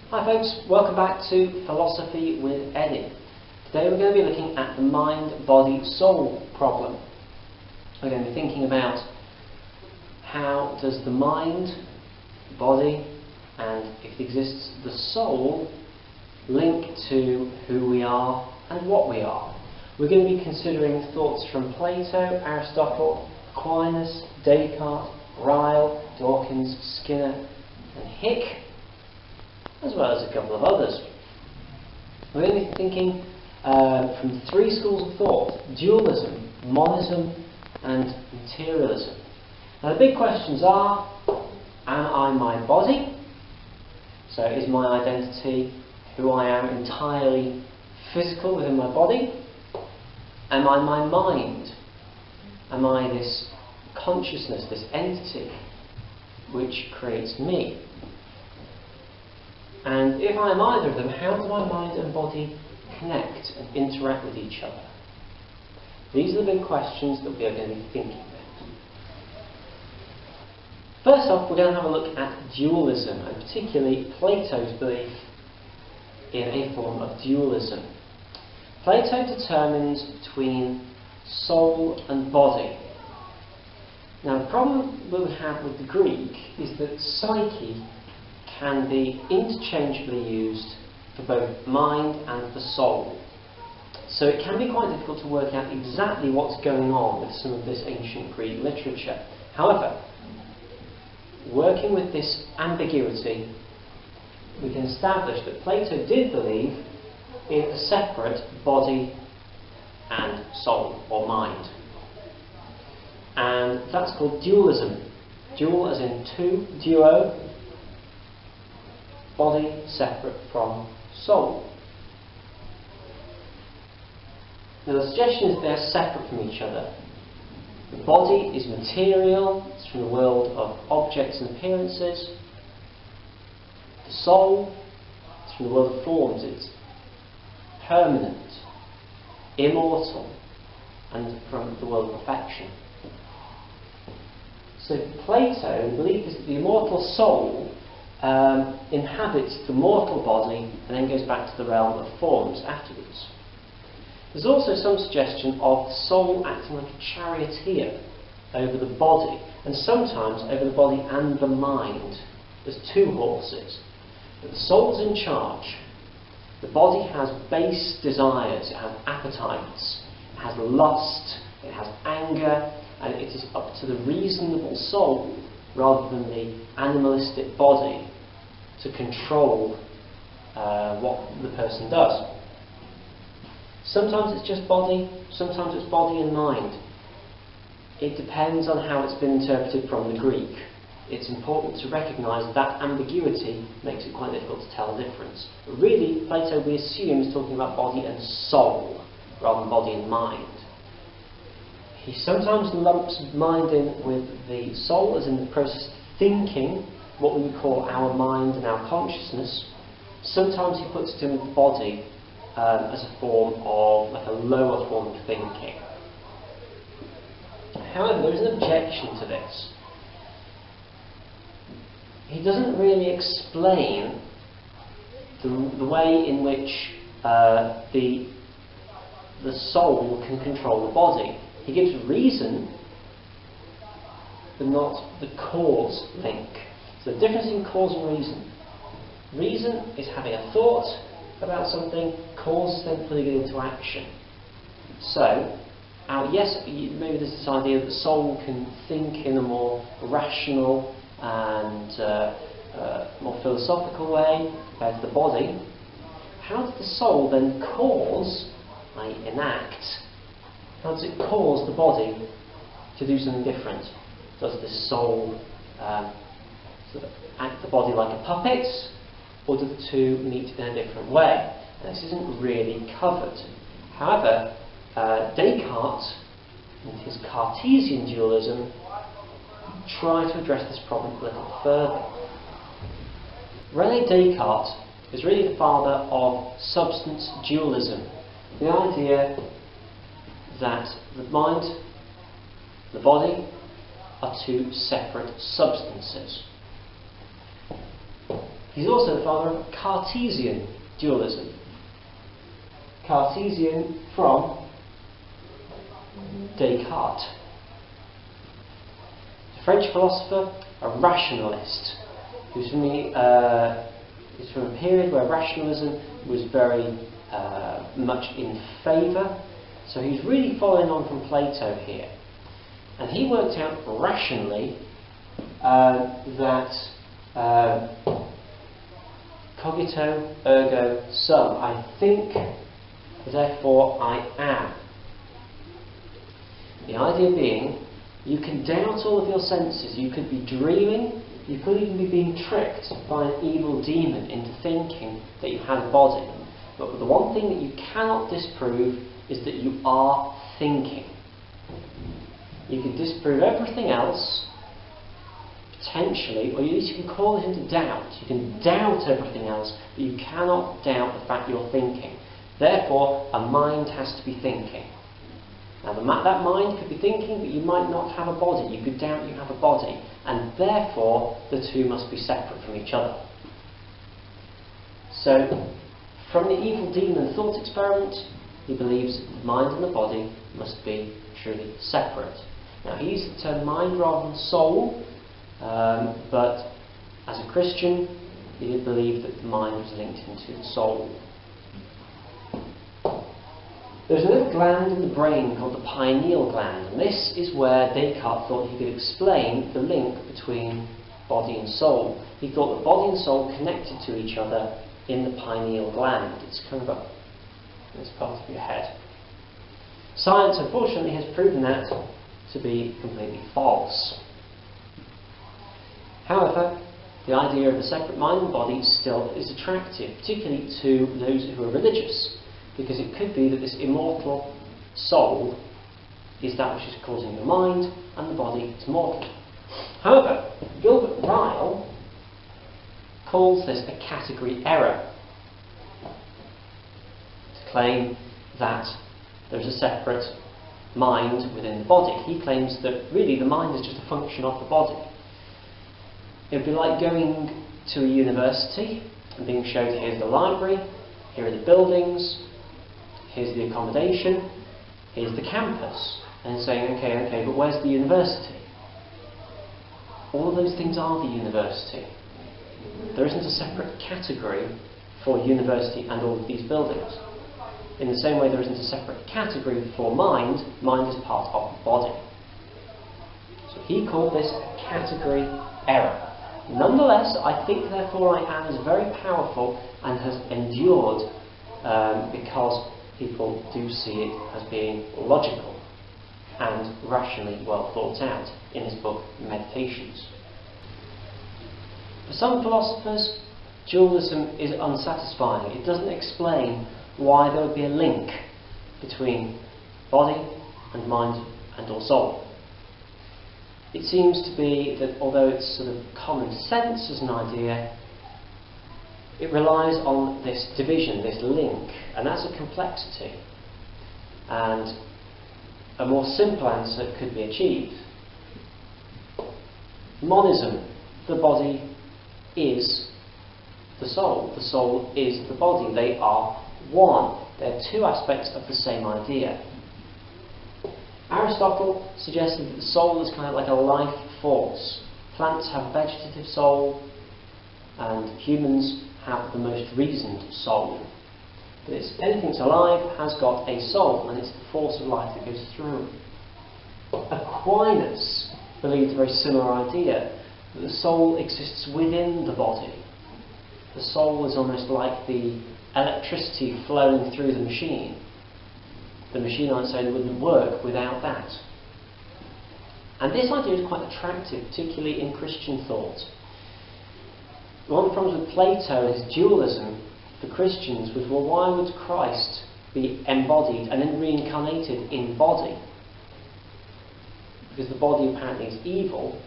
Hi folks, welcome back to Philosophy with Eddie. Today we're going to be looking at the mind-body-soul problem. We're going to be thinking about how does the mind, the body, and if it exists, the soul, link to who we are and what we are. We're going to be considering thoughts from Plato, Aristotle, Aquinas, Descartes, Ryle, Dawkins, Skinner and Hick, as well as a couple of others. We're going to be thinking from three schools of thought: dualism, monism and materialism. Now the big questions are: am I my body? So is my identity, who I am, entirely physical within my body? Am I my mind? Am I this consciousness, this entity which creates me? And if I am either of them, how do my mind and body connect and interact with each other? These are the big questions that we are going to be thinking about. First off, we're going to have a look at dualism, and particularly Plato's belief in a form of dualism. Plato determines between soul and body. Now the problem that we have with the Greek is that psyche can be interchangeably used for both mind and for soul. So it can be quite difficult to work out exactly what's going on with some of this ancient Greek literature. However, working with this ambiguity, we can establish that Plato did believe in a separate body and soul, or mind. And that's called dualism. Dual as in two, duo, body separate from soul. Now the suggestion is they're separate from each other. The body is material, it's from the world of objects and appearances. The soul is from the world of forms, it's permanent, immortal, and from the world of perfection. So Plato believes that the immortal soul inhabits the mortal body and then goes back to the realm of forms afterwards. There's also some suggestion of the soul acting like a charioteer over the body, and sometimes over the body and the mind. There's two horses. But the soul's in charge. The body has base desires, it has appetites, it has lust, it has anger, and it is up to the reasonable soul, rather than the animalistic body, to control what the person does. Sometimes it's just body, sometimes it's body and mind. It depends on how it's been interpreted from the Greek. It's important to recognise that ambiguity makes it quite difficult to tell the difference. But really, Plato, we assume, is talking about body and soul, rather than body and mind. He sometimes lumps mind in with the soul, as in the process of thinking, what we would call our mind and our consciousness. Sometimes he puts it in with the body as a form of, like a lower form of thinking. However, there is an objection to this. He doesn't really explain the way in which the soul can control the body. He gives reason, but not the cause link. So the difference in cause and reason. Reason is having a thought about something, cause is then putting it into action. So, yes, maybe there's this idea that the soul can think in a more rational and more philosophical way compared to the body. How does the soul then cause, i.e. enact, how does it cause the body to do something different? Does the soul sort of act the body like a puppet, or do the two meet in a different way? And this isn't really covered. However, Descartes, in his Cartesian dualism, tried to address this problem a little further. René Descartes is really the father of substance dualism, the idea that the mind, the body, are two separate substances. He's also the father of Cartesian dualism. Cartesian from Descartes. A French philosopher, a rationalist, who's from a period where rationalism was very much in favour. So he's really following on from Plato here. And he worked out rationally that cogito ergo sum. I think, therefore I am. The idea being, you can doubt all of your senses. You could be dreaming. You could even be being tricked by an evil demon into thinking that you had a body. But the one thing that you cannot disprove is that you are thinking. You can disprove everything else, potentially, or at least you can call it into doubt. You can doubt everything else, but you cannot doubt the fact you're thinking. Therefore, a mind has to be thinking. Now, that mind could be thinking, but you might not have a body. You could doubt you have a body, and therefore the two must be separate from each other. So, from the evil demon thought experiment, he believes that the mind and the body must be truly separate. Now, he used the term mind rather than soul, but as a Christian, he did believe that the mind was linked into the soul. There's a little gland in the brain called the pineal gland, and this is where Descartes thought he could explain the link between body and soul. He thought that body and soul connected to each other in the pineal gland. It's kind of up this part of your head. Science, unfortunately, has proven that to be completely false. However, the idea of a separate mind and body still is attractive, particularly to those who are religious, because it could be that this immortal soul is that which is causing the mind, and the body is mortal. However, Gilbert Ryle calls this a category error, to claim that there is a separate mind within the body. He claims that really the mind is just a function of the body. It would be like going to a university and being shown, here's the library, here are the buildings, here's the accommodation, here's the campus, and saying, okay, but where's the university? All of those things are the university. There isn't a separate category for university and all of these buildings. In the same way there isn't a separate category for mind, mind is part of the body. So he called this a category error. Nonetheless, I think therefore I am is very powerful and has endured because people do see it as being logical and rationally well thought out in his book Meditations. For some philosophers, dualism is unsatisfying. It doesn't explain why there would be a link between body and mind and or soul. It seems to be that although it's sort of common sense as an idea, it relies on this division, this link, and that's a complexity. And a more simple answer could be achieved. Monism, the body is the soul is the body, they are one. They're two aspects of the same idea. Aristotle suggested that the soul is kind of like a life force. Plants have a vegetative soul, and humans have the most reasoned soul. But anything that's alive has got a soul, and it's the force of life that goes through. Aquinas believed a very similar idea, that the soul exists within the body. The soul is almost like the electricity flowing through the machine. The machine, I'd say, wouldn't work without that. And this idea is quite attractive, particularly in Christian thought. One of the problems with Plato and his dualism for Christians was, well, why would Christ be embodied and then reincarnated in body? Because the body apparently is evil,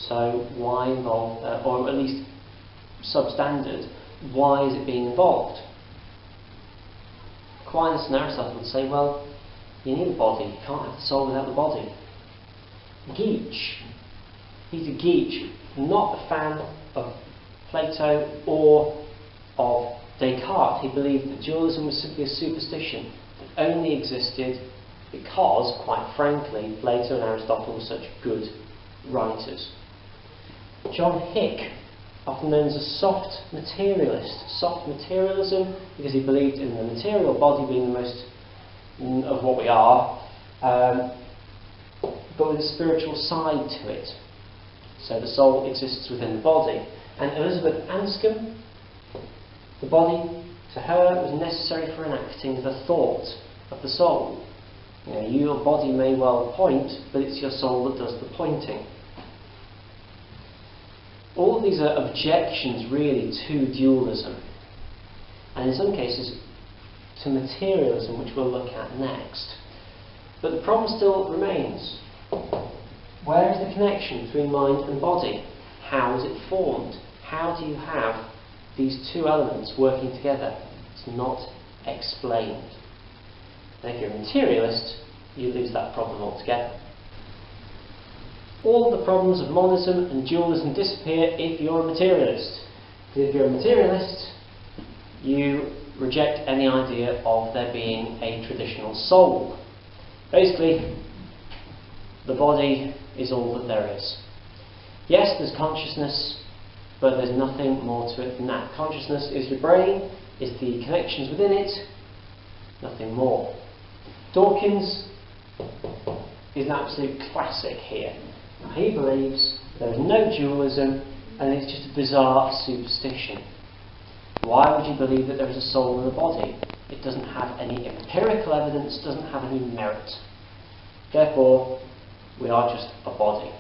so why involve, or at least substandard, why is it being involved? Aquinas and Aristotle would say, well, you need a body, you can't have the soul without the body. Geach, he's a Geach, not a fan of Plato or of Descartes. He believed that dualism was simply a superstition that only existed because, quite frankly, Plato and Aristotle were such good writers. John Hick, often known as a soft materialist, soft materialism because he believed in the material body being the most of what we are, but with a spiritual side to it. So the soul exists within the body. And Elizabeth Anscombe, the body to her was necessary for enacting the thought of the soul. You know, your body may well point, but it's your soul that does the pointing. All of these are objections really to dualism, and in some cases to materialism, which we'll look at next. But the problem still remains. Where is the connection between mind and body? How is it formed? How do you have these two elements working together? It's not explained. And if you're a materialist, you lose that problem altogether. All the problems of monism and dualism disappear if you're a materialist. Because if you're a materialist, you reject any idea of there being a traditional soul. Basically, the body is all that there is. Yes, there's consciousness, but there's nothing more to it than that. Consciousness is your brain, is the connections within it, nothing more. Dawkins is an absolute classic here. He believes there is no dualism and it's just a bizarre superstition. Why would you believe that there is a soul in the body? It doesn't have any empirical evidence, doesn't have any merit. Therefore, we are just a body.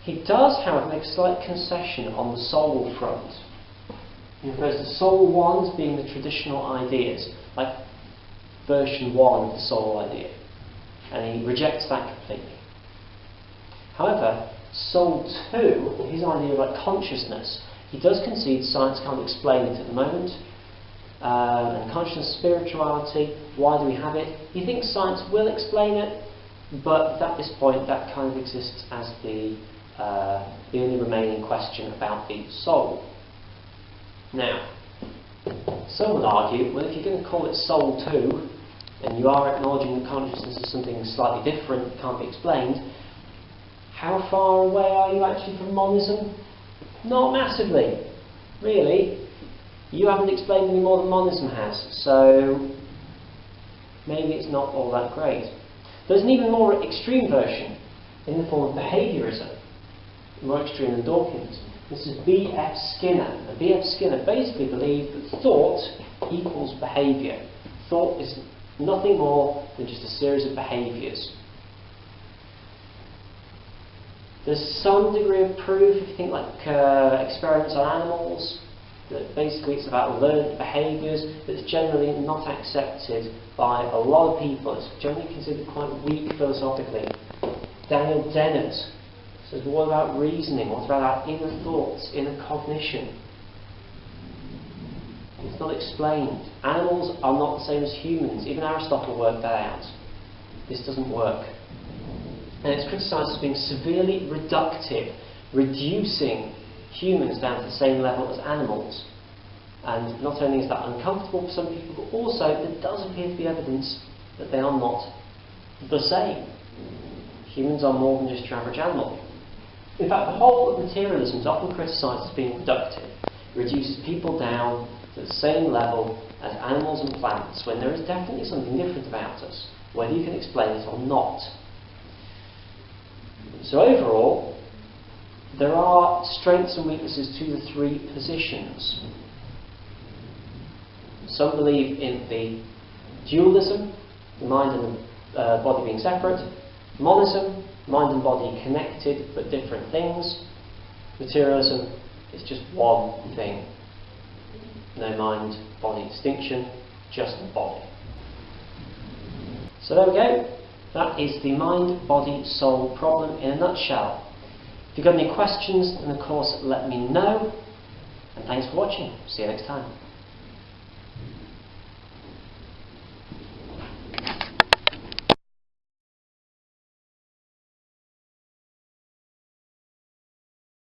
He does, however, make a slight concession on the soul front. He refers to soul one as being the traditional ideas, like version 1 of the soul idea. And he rejects that completely. However, soul 2, his idea of like consciousness, he does concede science can't explain it at the moment. And consciousness, spirituality, why do we have it? He thinks science will explain it, but at this point that kind of exists as the only remaining question about the soul. Now, some would argue, well, if you're going to call it soul 2, and you are acknowledging that consciousness is something slightly different, can't be explained, how far away are you actually from monism? Not massively, really. You haven't explained any more than monism has, so maybe it's not all that great. There's an even more extreme version in the form of behaviourism, more extreme than Dawkins. This is B.F. Skinner. And B.F. Skinner basically believed that thought equals behaviour. Thought is nothing more than just a series of behaviours. There's some degree of proof, if you think like experiments on animals, that basically it's about learned behaviours, but it's generally not accepted by a lot of people. It's generally considered quite weak philosophically. Daniel Dennett says, well, what about reasoning? What about our inner thoughts, inner cognition? It's not explained. Animals are not the same as humans. Even Aristotle worked that out. This doesn't work. And it's criticised as being severely reductive, reducing humans down to the same level as animals. And not only is that uncomfortable for some people, but also there does appear to be evidence that they are not the same. Humans are more than just your average animal. In fact, the whole of materialism is often criticised as being reductive. It reduces people down to the same level as animals and plants, when there is definitely something different about us, whether you can explain it or not. So overall, there are strengths and weaknesses to the three positions. Some believe in the dualism, the mind and the body being separate. Monism, mind and body connected but different things. Materialism is just one thing. No mind, body distinction, just the body. So there we go. That is the mind, body, soul problem in a nutshell. If you've got any questions, then of course let me know. And thanks for watching. See you next time.